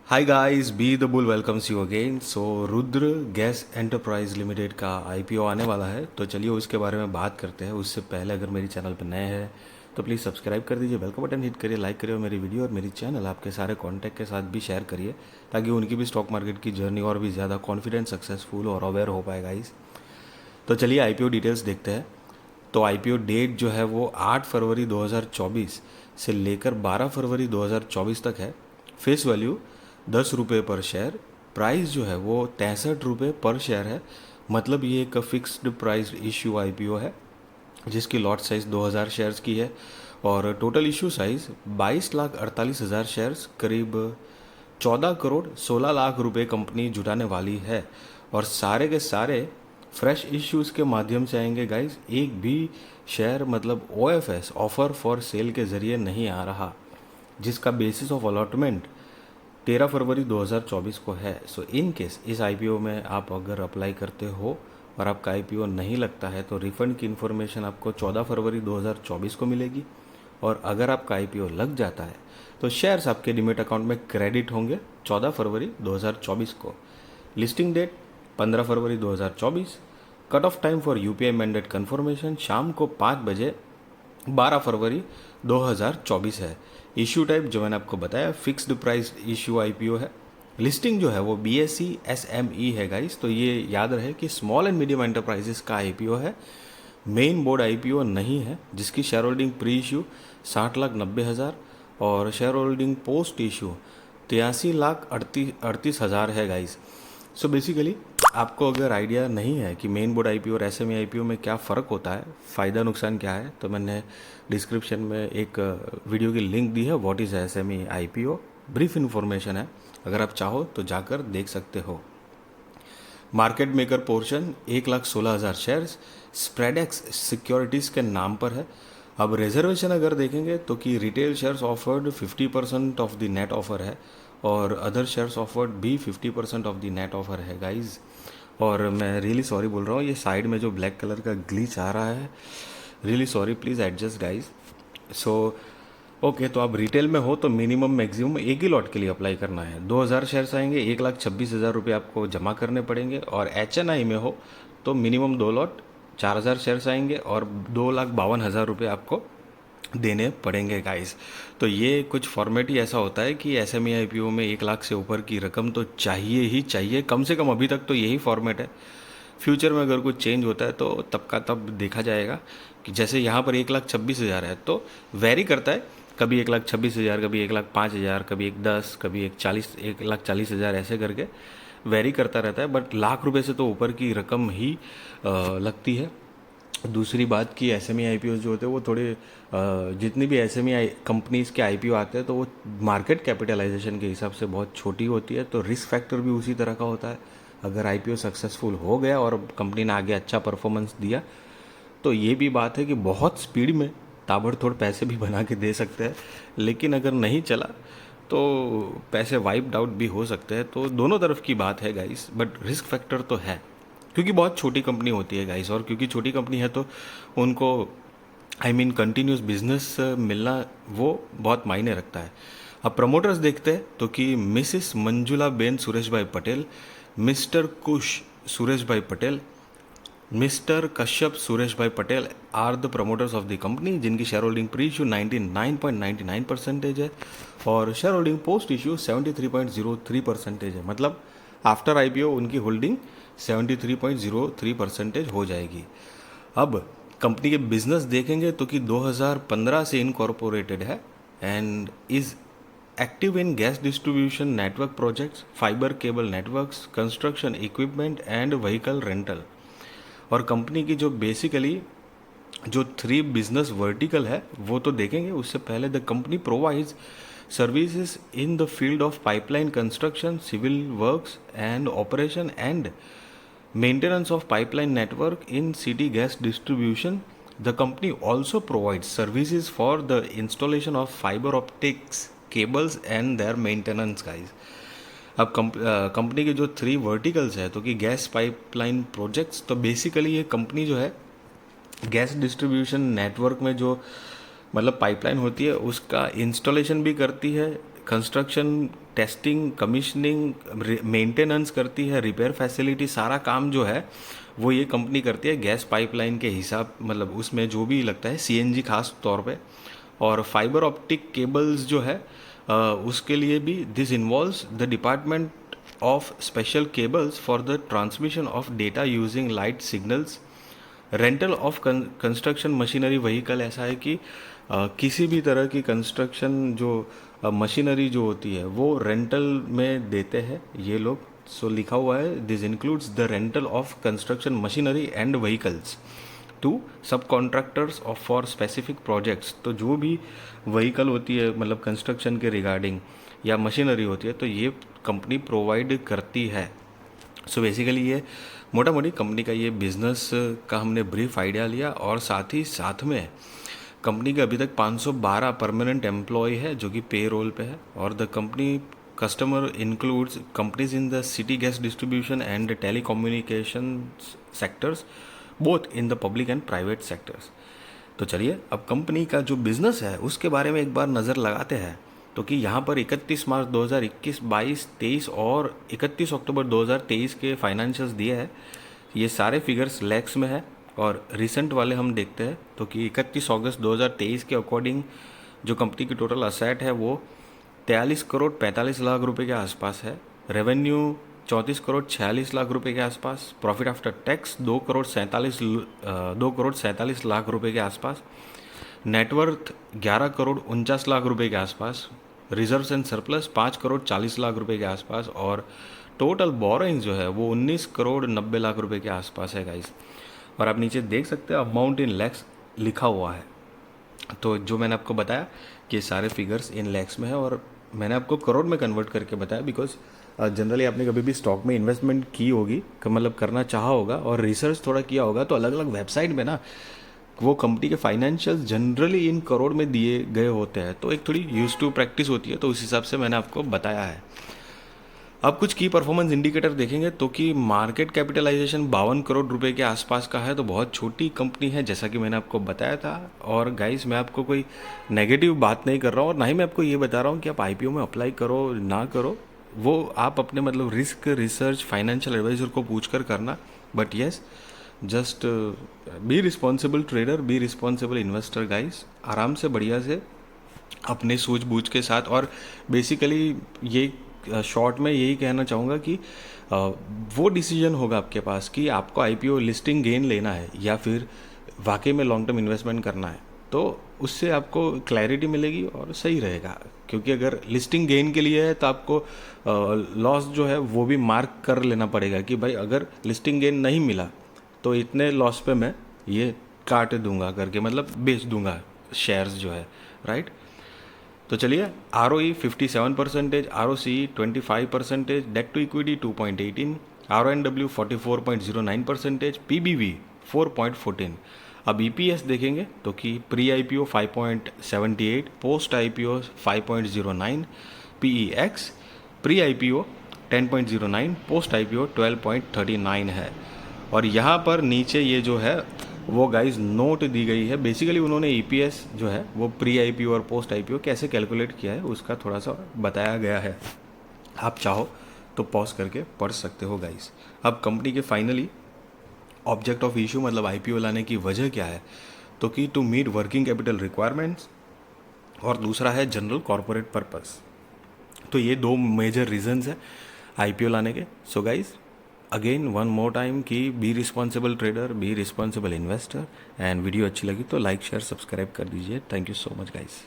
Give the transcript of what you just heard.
Hi guys, be the bull welcomes you again. So Rudra gas enterprise limited का IPO आने वाला है, तो चलिए उसके बारे में बात करते हैं। उससे पहले अगर मेरी चैनल पर नए हैं तो प्लीज़ सब्सक्राइब कर दीजिए, बेल का बटन हिट करिए, लाइक करिए और मेरी वीडियो और मेरी चैनल आपके सारे कॉन्टैक्ट के साथ भी शेयर करिए, ताकि उनकी भी स्टॉक मार्केट की जर्नी और भी ज़्यादा कॉन्फिडेंट, सक्सेसफुल और अवेयर हो पाए गाइस। तो चलिए आईपीओ डिटेल्स देखते हैं। तो आईपीओ डेट जो है वो 8 फरवरी 2024 से लेकर 12 फरवरी 2024 तक है। फेस वैल्यू 10 रुपये पर शेयर। प्राइस जो है वो 63 रुपये पर शेयर है। मतलब ये एक फिक्स्ड प्राइस इश्यू आईपीओ है, जिसकी लॉट साइज़ 2000 शेयर्स की है और टोटल इशू साइज़ 22,48,000 शेयर्स, करीब 14 करोड़ 16 लाख रुपए कंपनी जुटाने वाली है। और सारे के सारे फ्रेश इश्यूज़ के माध्यम से आएंगे गाइस। एक भी शेयर मतलब ओएफएस, ऑफर फॉर सेल के ज़रिए नहीं आ रहा, जिसका बेसिस ऑफ अलॉटमेंट 13 फरवरी 2024 को है। सो इन केस इस आईपीओ में आप अगर अप्लाई करते हो और आपका आईपीओ नहीं लगता है तो रिफंड की इन्फॉर्मेशन आपको 14 फरवरी 2024 को मिलेगी। और अगर आपका आईपीओ लग जाता है तो शेयर्स आपके डीमेट अकाउंट में क्रेडिट होंगे 14 फरवरी 2024 को। लिस्टिंग डेट 15 फरवरी 2024। Cut off time for UPI mandate confirmation शाम को 5 बजे 12 फरवरी 2024 है। इश्यू टाइप जो मैंने आपको बताया, फिक्स्ड प्राइस इश्यू आईपीओ है। लिस्टिंग जो है वो बीएसई एसएमई है गाइस, तो ये याद रहे कि स्मॉल एंड मीडियम एंटरप्राइजेस का आईपीओ है, मेन बोर्ड आईपीओ नहीं है। जिसकी शेयर होल्डिंग प्री इशू 60,90,000 और शेयर होल्डिंग पोस्ट इशू 83,38,38,000 है गाइस। सो बेसिकली आपको अगर आइडिया नहीं है कि मेन बोर्ड आईपीओ और एसएमई आईपीओ में क्या फ़र्क होता है, फ़ायदा नुकसान क्या है, तो मैंने डिस्क्रिप्शन में एक वीडियो की लिंक दी है, what is SME IPO, brief information है, अगर आप चाहो तो जाकर देख सकते हो। Market maker portion 1,16,000 shares Spreadex securities के नाम पर है। अब रिजर्वेशन अगर देखेंगे तो कि retail shares offered 50% of the net offer है और अदर शेयर्स ऑफर्ड भी 50% ऑफ द नेट ऑफर है गाइज। और मैं रियली सॉरी बोल रहा हूँ, ये साइड में जो ब्लैक कलर का ग्लिच आ रहा है, really sorry, please adjust guys. So okay, तो आप रिटेल में हो तो मिनिमम मैक्सिमम एक ही लॉट के लिए अप्लाई करना है। 2000 शेयर्स आएंगे, 1,26,000 रुपये आपको जमा करने पड़ेंगे। और एचएनआई में हो तो मिनिमम 2 लॉट 4,000 शेयर्स आएंगे और 2,52,000 रुपये आपको देने पड़ेंगे गाइस। तो ये कुछ फॉर्मेट ही ऐसा होता है कि एसएमई आईपीओ में 1 लाख से ऊपर की रकम तो चाहिए ही चाहिए, कम से कम अभी तक तो यही फॉर्मेट है। फ्यूचर में अगर कुछ चेंज होता है तो तब का तब देखा जाएगा। कि जैसे यहाँ पर 1,26,000 है तो वेरी करता है, कभी 1,26,000, कभी 1,05,000, कभी 1,10, कभी 1,40,000 ऐसे करके वेरी करता रहता है। बट लाख रुपए से तो ऊपर की रकम ही लगती है। दूसरी बात कि एसएमई आईपीओ जो होते हैं वो थोड़े जितनी भी एसएमई कंपनीज के आईपीओ आते हैं तो वो मार्केट कैपिटलाइजेशन के हिसाब से बहुत छोटी होती है, तो रिस्क फैक्टर भी उसी तरह का होता है। अगर आईपीओ सक्सेसफुल हो गया और कंपनी ने आगे अच्छा परफॉर्मेंस दिया तो ये भी बात है कि बहुत स्पीड में ताबड़तोड़ पैसे भी बना के दे सकते हैं। लेकिन अगर नहीं चला तो पैसे वाइप्ड आउट भी हो सकते हैं। तो दोनों तरफ की बात है गाइस, बट रिस्क फैक्टर तो है, क्योंकि बहुत छोटी कंपनी होती है गाइस। और क्योंकि छोटी कंपनी है तो उनको कंटिन्यूस बिजनेस मिलना वो बहुत मायने रखता है। अब प्रमोटर्स देखते हैं तो कि Mrs Manjula Ben Suresh bhai Patel, mister Kush Suresh bhai Patel, mister Kashyap Suresh bhai Patel are the promoters of the company, जिनकी शेयर होल्डिंग प्री इशू 99.99% है और शेयर होल्डिंग पोस्ट इशू 73.03% है। मतलब आफ्टर आईपीओ उनकी होल्डिंग 73.03% हो जाएगी। अब कंपनी के बिजनेस देखेंगे तो कि 2015 से इनकॉर्पोरेटेड है and is active in gas distribution network projects, fibre cable networks, construction equipment and vehicle rental. और कंपनी की जो बेसिकली जो 3 बिजनेस वर्टिकल है वो तो देखेंगे। उससे पहले the company provides services in the field of pipeline construction, civil works and operation and maintenance of pipeline network in city gas distribution. The company also provides services for the installation of fiber optics cables and their maintenance guys. अब company के जो 3 verticals है तो कि gas pipeline projects, तो basically ये company जो है गैस डिस्ट्रीब्यूशन नेटवर्क में जो मतलब पाइपलाइन होती है उसका इंस्टॉलेशन भी करती है, कंस्ट्रक्शन, टेस्टिंग, कमीशनिंग, मेंटेनेंस करती है, रिपेयर फैसिलिटी, सारा काम जो है वो ये कंपनी करती है गैस पाइपलाइन के हिसाब, मतलब उसमें जो भी लगता है सीएनजी खास तौर पे। और फाइबर ऑप्टिक केबल्स जो है उसके लिए भी this involves the department of special cables for the transmission of data using light signals. Rental of construction machinery vehicle, ऐसा है कि किसी भी तरह की कंस्ट्रक्शन जो मशीनरी जो होती है वो रेंटल में देते हैं ये लोग। सो लिखा हुआ है this includes the rental of construction machinery and vehicles to subcontractors of for specific projects. तो जो भी व्हीकल होती है मतलब कंस्ट्रक्शन के रिगार्डिंग या मशीनरी होती है तो ये कंपनी प्रोवाइड करती है। सो बेसिकली ये मोटा मोटी कंपनी का ये बिज़नेस का हमने ब्रीफ आइडिया लिया। और साथ ही साथ में कंपनी के अभी तक 512 परमानेंट एम्प्लॉय है जो कि पे रोल पे है। और the company customer includes companies in the city gas distribution and telecommunication sectors both in the public and private sectors. तो चलिए अब कंपनी का जो बिज़नेस है उसके बारे में एक बार नज़र लगाते हैं। तो कि यहाँ पर 31 मार्च 2021, 22, 23 और 31 अक्टूबर 2023 के फाइनेंशियल्स दिए हैं। ये सारे फिगर्स लैक्स में है और रिसेंट वाले हम देखते हैं। तो कि 31 अगस्त 2023 के अकॉर्डिंग जो कंपनी की टोटल असेट है वो 43 करोड़ 45 लाख रुपए के आसपास है। रेवेन्यू 34 करोड़ 46 लाख रुपए के आसपास। Profit after tax 2 crore 47 lakh रुपए के आसपास। नेटवर्थ 11 करोड़ 49 लाख रुपए के आसपास। Reserves and surplus 5 crore 40 lakh रुपए के आसपास। और टोटल बोरोइंग जो है वो 19 करोड़ 90 लाख रुपए के आसपास है गाइस। और आप नीचे देख सकते हैं अमाउंट इन लैक्स लिखा हुआ है। तो जो मैंने आपको बताया कि सारे फिगर्स इन लैक्स में है और मैंने आपको करोड़ में कन्वर्ट करके बताया बिकॉज जनरली आपने कभी भी स्टॉक में इन्वेस्टमेंट की होगी, मतलब करना चाहा होगा और रिसर्च थोड़ा किया होगा तो अलग अलग वेबसाइट में ना वो कंपनी के फाइनेंशियल्स जनरली इन करोड़ में दिए गए होते हैं। तो एक थोड़ी यूज टू प्रैक्टिस होती है, तो उस हिसाब से मैंने आपको बताया है। अब कुछ की परफॉर्मेंस इंडिकेटर देखेंगे तो कि मार्केट कैपिटलाइजेशन 52 करोड़ रुपए के आसपास का है। तो बहुत छोटी कंपनी है जैसा कि मैंने आपको बताया था। और गाइस मैं आपको कोई नेगेटिव बात नहीं कर रहा हूँ और ना ही मैं आपको ये बता रहा हूँ कि आप आईपीओ में अप्लाई करो ना करो, वो आप अपने मतलब रिस्क रिसर्च फाइनेंशियल एडवाइजर को पूछ कर करना। But yes, just be responsible trader, be responsible investor guys. आराम से बढ़िया से अपने सूझबूझ के साथ। और बेसिकली ये शॉर्ट में यही कहना चाहूँगा कि वो डिसीजन होगा आपके पास कि आपको आईपीओ लिस्टिंग गेन लेना है या फिर वाकई में लॉन्ग टर्म इन्वेस्टमेंट करना है। तो उससे आपको क्लैरिटी मिलेगी और सही रहेगा। क्योंकि अगर लिस्टिंग गेन के लिए है तो आपको लॉस जो है वो भी मार्क कर लेना पड़ेगा कि भाई अगर लिस्टिंग गेन नहीं मिला तो इतने लॉस पे मैं ये काट दूंगा करके, मतलब बेच दूंगा शेयर्स जो है, राइट। तो चलिए ROE 57%, ROCE 25%, debt to equity 2.18, RONW 44.09%, PBV 4.14। अब EPS देखेंगे तो कि pre IPO 5.78, post IPO 5.09, PEX pre IPO 10.09, post IPO 12.39 है। और यहाँ पर नीचे ये जो है वो गाइस नोट दी गई है। बेसिकली उन्होंने EPS जो है वो प्री IPO और पोस्ट IPO कैसे कैलकुलेट किया है उसका थोड़ा सा बताया गया है। आप चाहो तो पॉज करके पढ़ सकते हो गाइस। अब कंपनी के फाइनली ऑब्जेक्ट ऑफ इशू मतलब IPO लाने की वजह क्या है, तो कि to meet working capital requirements और दूसरा है जनरल कॉरपोरेट पर्पस। तो ये दो मेजर रीजंस है IPO लाने के। So guys again one more time कि be responsible trader, be responsible investor. And video अच्छी लगी तो लाइक शेयर सब्सक्राइब कर दीजिए। Thank you so much guys.